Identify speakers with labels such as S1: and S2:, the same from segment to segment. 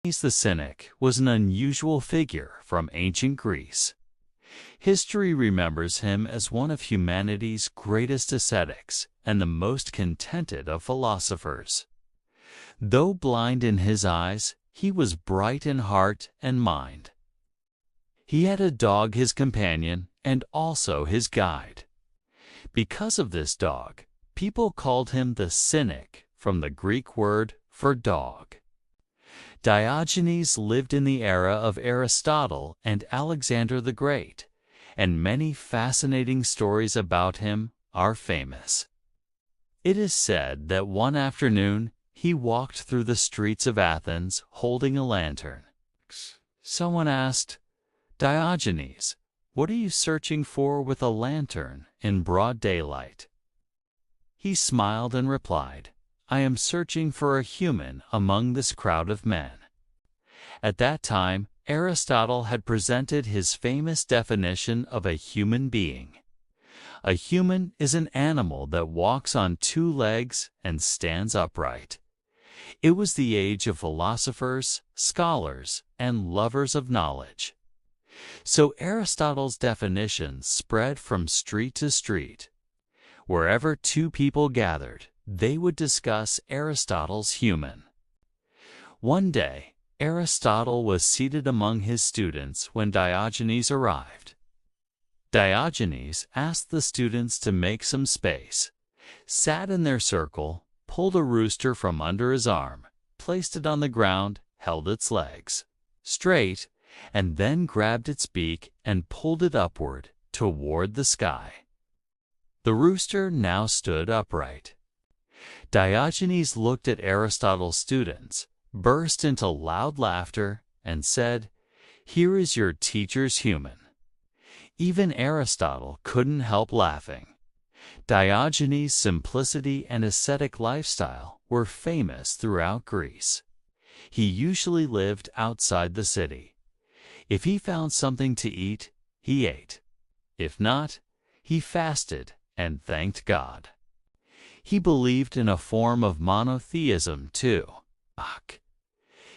S1: the Cynic was an unusual figure from ancient Greece. History remembers him as one of humanity's greatest ascetics and the most contented of philosophers. Though blind in his eyes, he was bright in heart and mind. He had a dog his companion and also his guide. Because of this dog, people called him the Cynic, from the Greek word for dog. Diogenes lived in the era of Aristotle and Alexander the Great, and many fascinating stories about him are famous. It is said that one afternoon he walked through the streets of Athens holding a lantern. Someone asked, "Diogenes, what are you searching for with a lantern in broad daylight?" He smiled and replied, "I am searching for a human among this crowd of men." At that time, Aristotle had presented his famous definition of a human being. A human is an animal that walks on two legs and stands upright. It was the age of philosophers, scholars, and lovers of knowledge. So Aristotle's definition spread from street to street. Wherever two people gathered, they would discuss Aristotle's human. One day, Aristotle was seated among his students when Diogenes arrived. Diogenes asked the students to make some space, sat in their circle, pulled a rooster from under his arm, placed it on the ground, held its legs straight, and then grabbed its beak and pulled it upward toward the sky. The rooster now stood upright. Diogenes looked at Aristotle's students, burst into loud laughter, and said, "Here is your teacher's human." Even Aristotle couldn't help laughing. Diogenes' simplicity and ascetic lifestyle were famous throughout Greece. He usually lived outside the city. If he found something to eat, he ate. If not, he fasted and thanked God. He believed in a form of monotheism too.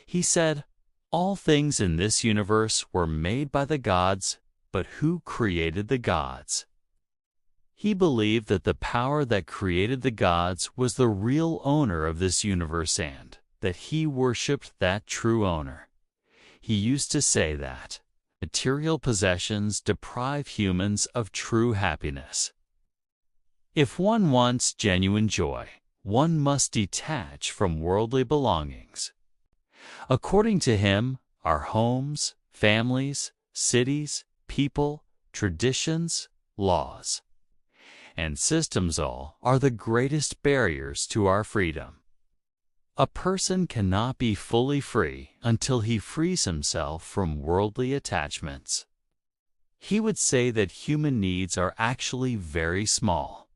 S1: He said, "All things in this universe were made by the gods, but who created the gods?" He believed that the power that created the gods was the real owner of this universe and that he worshipped that true owner. He used to say that material possessions deprive humans of true happiness. If one wants genuine joy, one must detach from worldly belongings. According to him, our homes, families, cities, people, traditions, laws, and systems all are the greatest barriers to our freedom. A person cannot be fully free until he frees himself from worldly attachments. He would say that human needs are actually very small.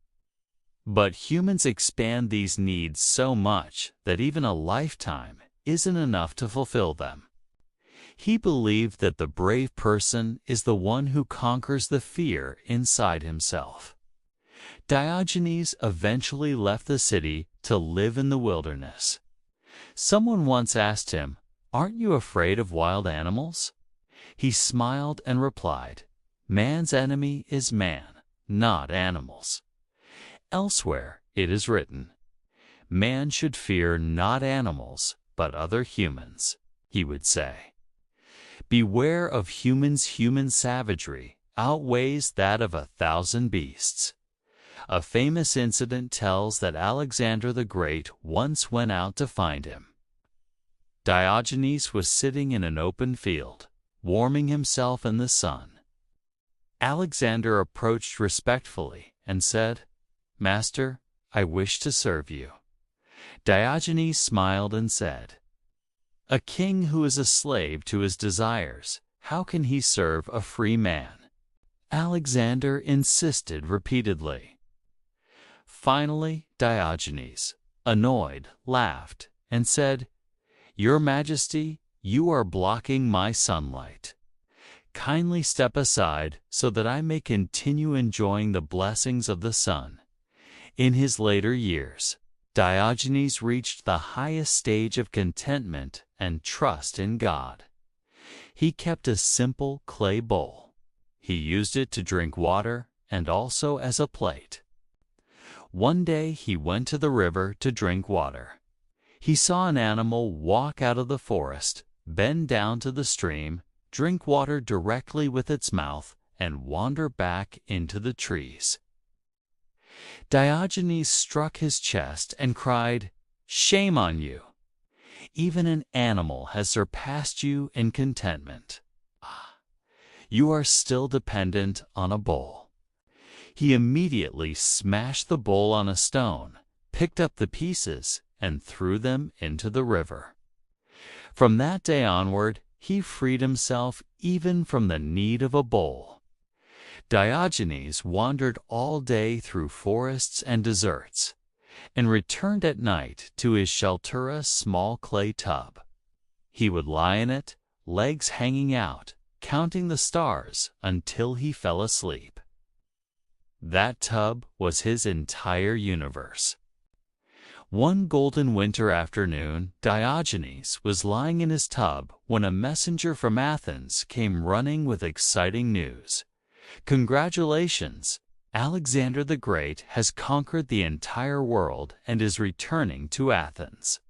S1: But humans expand these needs so much that even a lifetime isn't enough to fulfill them. He believed that the brave person is the one who conquers the fear inside himself. Diogenes eventually left the city to live in the wilderness. Someone once asked him, "Aren't you afraid of wild animals?" He smiled and replied, "Man's enemy is man, not animals." Elsewhere, it is written, "Man should fear not animals, but other humans," he would say. Beware of humans' human savagery outweighs that of 1,000 beasts. A famous incident tells that Alexander the Great once went out to find him. Diogenes was sitting in an open field, warming himself in the sun. Alexander approached respectfully and said, "Master, I wish to serve you." Diogenes smiled and said, "A king who is a slave to his desires, how can he serve a free man?" Alexander insisted repeatedly. Finally, Diogenes, annoyed, laughed and said, "Your Majesty, you are blocking my sunlight. Kindly step aside so that I may continue enjoying the blessings of the sun." In his later years, Diogenes reached the highest stage of contentment and trust in God. He kept a simple clay bowl. He used it to drink water and also as a plate. One day he went to the river to drink water. He saw an animal walk out of the forest, bend down to the stream, drink water directly with its mouth, and wander back into the trees. Diogenes struck his chest and cried, "Shame on you! Even an animal has surpassed you in contentment. You are still dependent on a bowl." He immediately smashed the bowl on a stone, picked up the pieces, and threw them into the river. From that day onward, he freed himself even from the need of a bowl. Diogenes wandered all day through forests and deserts, and returned at night to his sheltered small clay tub. He would lie in it, legs hanging out, counting the stars until he fell asleep. That tub was his entire universe. One golden winter afternoon, Diogenes was lying in his tub when a messenger from Athens came running with exciting news. "Congratulations! Alexander the Great has conquered the entire world and is returning to Athens."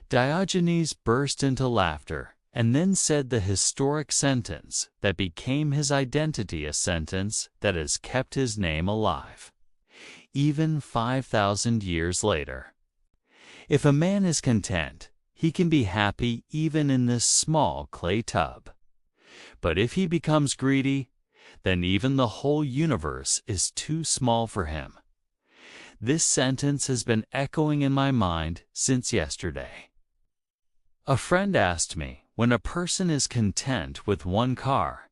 S1: Diogenes burst into laughter and then said the historic sentence that became his identity, a sentence that has kept his name alive, even 5,000 years later. If a man is content, he can be happy even in this small clay tub. But if he becomes greedy, then even the whole universe is too small for him. This sentence has been echoing in my mind since yesterday. A friend asked me, when a person is content with one car,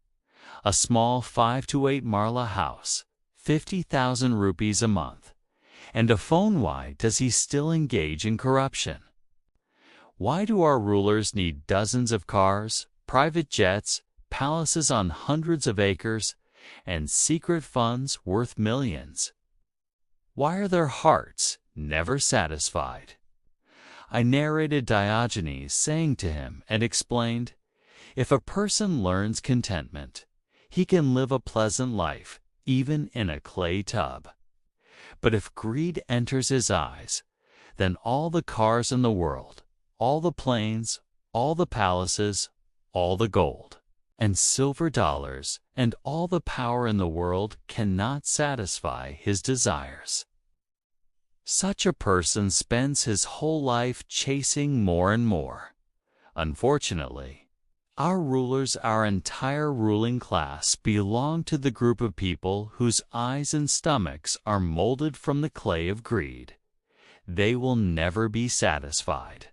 S1: a small 5 to 8 marla house, 50,000 rupees a month, and a phone, why does he still engage in corruption? Why do our rulers need dozens of cars, private jets, palaces on hundreds of acres, and secret funds worth millions? Why are their hearts never satisfied? I narrated Diogenes saying to him and explained, if a person learns contentment, he can live a pleasant life, even in a clay tub. But if greed enters his eyes, then all the cars in the world, all the planes, all the palaces, all the gold and silver dollars, and all the power in the world cannot satisfy his desires. Such a person spends his whole life chasing more and more. Unfortunately, our rulers, our entire ruling class, belong to the group of people whose eyes and stomachs are molded from the clay of greed. They will never be satisfied.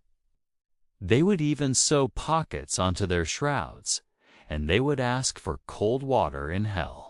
S1: They would even sew pockets onto their shrouds, and they would ask for cold water in hell.